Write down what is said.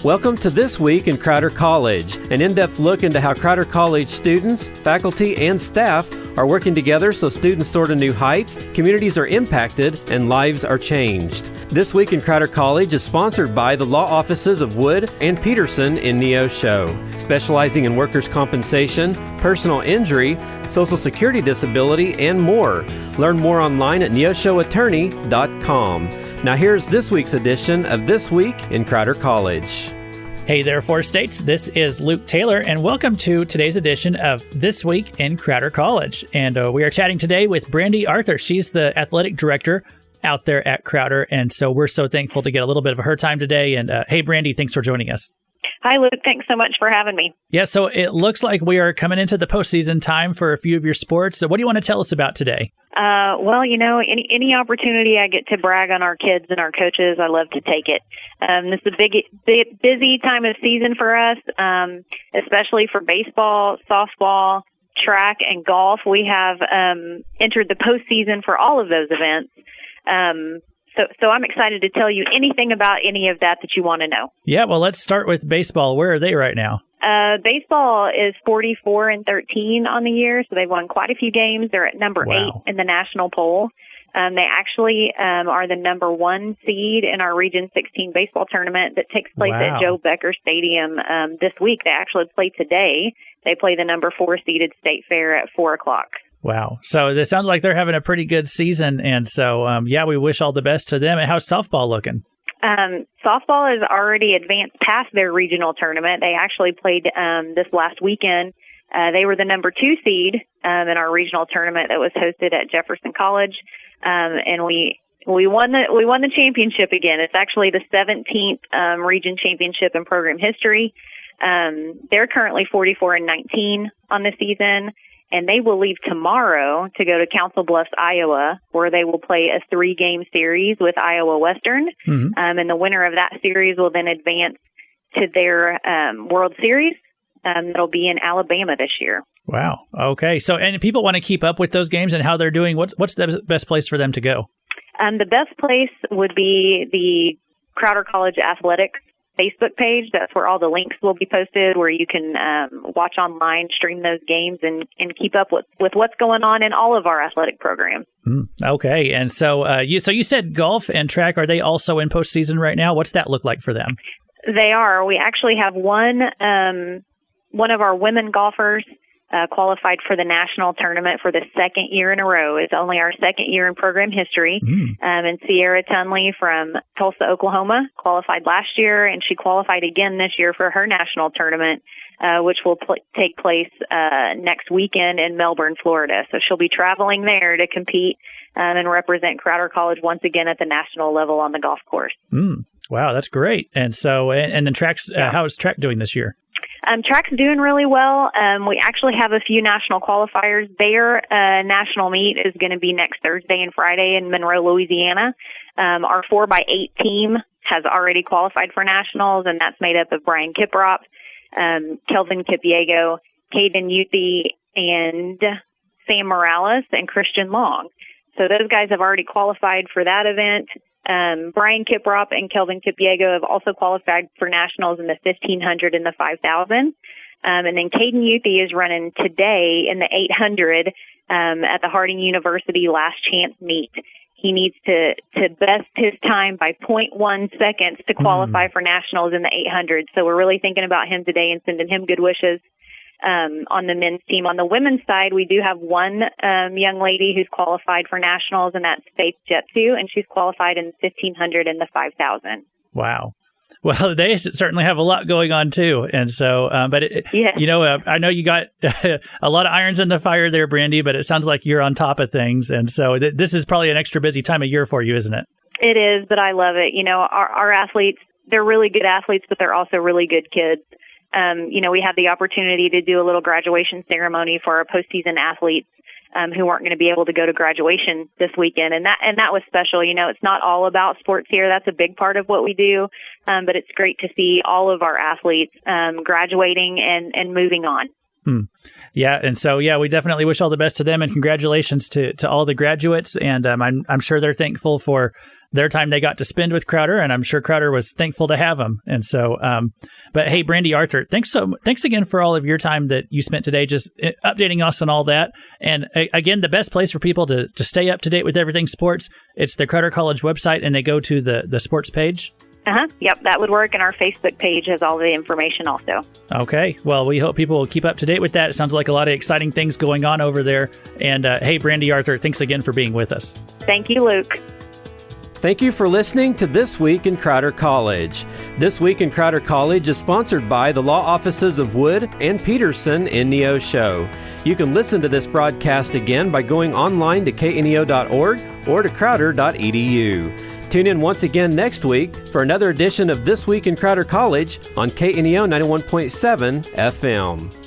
Welcome to This Week in Crowder College, an in-depth look into how Crowder College students, faculty, and staff are working together so students soar to new heights, communities are impacted, and lives are changed. This Week in Crowder College is sponsored by the law offices of Wood and Peterson in Neosho, specializing in workers' compensation, personal injury, Social Security disability, and more. Learn more online at neoshoattorney.com. Now here's this week's edition of This Week in Crowder College. Hey there, Four States. This is Luke Taylor, and welcome to today's edition of This Week in Crowder College. And we are chatting today with Brandi Arthur. She's the athletic director out there at Crowder, and so we're so thankful to get a little bit of her time today. And hey, Brandi, thanks for joining us. Hi, Luke. Thanks so much for having me. Yeah, so it looks like we are coming into the postseason time for a few of your sports. So what do you want to tell us about today? Well, you know, any opportunity I get to brag on our kids and our coaches, I love to take it. This is a big, busy time of season for us, especially for baseball, softball, track, and golf. We have entered the postseason for all of those events. So I'm excited to tell you anything about any of that you want to know. Yeah, well, let's start with baseball. Where are they right now? Baseball is 44-13 on the year, so they've won quite a few games. They're at number 8 in the national poll. They actually are the number 1 seed in our Region 16 baseball tournament that takes place at Joe Becker Stadium this week. They actually play today. They play the number 4 seeded State Fair at 4 o'clock. Wow. So it sounds like they're having a pretty good season. And so, we wish all the best to them. And how's softball looking? Softball has already advanced past their regional tournament. They actually played this last weekend. They were the number 2 seed in our regional tournament that was hosted at Jefferson College. And we won the championship again. It's actually the 17th region championship in program history. They're currently 44-19 on the season. And they will leave tomorrow to go to Council Bluffs, Iowa, where they will play a 3-game series with Iowa Western. Mm-hmm. And the winner of that series will then advance to their World Series. That'll be in Alabama this year. Wow. Okay. So, and people want to keep up with those games and how they're doing. What's the best place for them to go? The best place would be the Crowder College Athletics Facebook page. That's where all the links will be posted, where you can watch online, stream those games, and keep up with what's going on in all of our athletic programs. Okay. And so you said golf and track, are they also in postseason right now? What's that look like for them? They are. We actually have one of our women golfers qualified for the national tournament for the second year in a row. It's only our second year in program history. And Sierra Tunley from Tulsa, Oklahoma, qualified last year, and she qualified again this year for her national tournament, which will take place next weekend in Melbourne, Florida. So she'll be traveling there to compete and represent Crowder College once again at the national level on the golf course. Wow, that's great. And so, and then track's, how is track doing this year? Track's doing really well. We actually have a few national qualifiers. Their national meet is going to be next Thursday and Friday in Monroe, Louisiana. Our 4x8 team has already qualified for nationals, and that's made up of Brian Kiprop, Kelvin Kipiego, Caden Youthy, and Sam Morales, and Christian Long. So those guys have already qualified for that event. Brian Kiprop and Kelvin Kipiego have also qualified for nationals in the 1500 and the 5000. And then Caden Youthy is running today in the 800 at the Harding University Last Chance meet. He needs to best his time by 0.1 seconds to qualify for nationals in the 800. So we're really thinking about him today and sending him good wishes. On the men's team. On the women's side, we do have one young lady who's qualified for nationals, and that's Faith Jetsu, and she's qualified in the 1500 and the 5000. Wow. Well, they certainly have a lot going on too. And so, I know you got a lot of irons in the fire there, Brandi, but it sounds like you're on top of things. And so this is probably an extra busy time of year for you, isn't it? It is, but I love it. You know, our athletes, they're really good athletes, but they're also really good kids. We had the opportunity to do a little graduation ceremony for our postseason athletes who weren't going to be able to go to graduation this weekend. And that was special. You know, it's not all about sports here. That's a big part of what we do. But it's great to see all of our athletes graduating and moving on. Yeah. And so, we definitely wish all the best to them, and congratulations to all the graduates. And I'm sure they're thankful for their time they got to spend with Crowder, and I'm sure Crowder was thankful to have them. And so, but hey, Brandi Arthur, thanks again for all of your time that you spent today just updating us on all that. And again, the best place for people to stay up to date with everything sports, it's the Crowder College website, and they go to the sports page. Yep, that would work. And our Facebook page has all the information also. Okay. Well, we hope people will keep up to date with that. It sounds like a lot of exciting things going on over there. And hey, Brandi Arthur, thanks again for being with us. Thank you, Luke. Thank you for listening to This Week in Crowder College. This Week in Crowder College is sponsored by the law offices of Wood and Peterson in Neosho. You can listen to this broadcast again by going online to kneo.org or to crowder.edu. Tune in once again next week for another edition of This Week in Crowder College on KNEO 91.7 FM.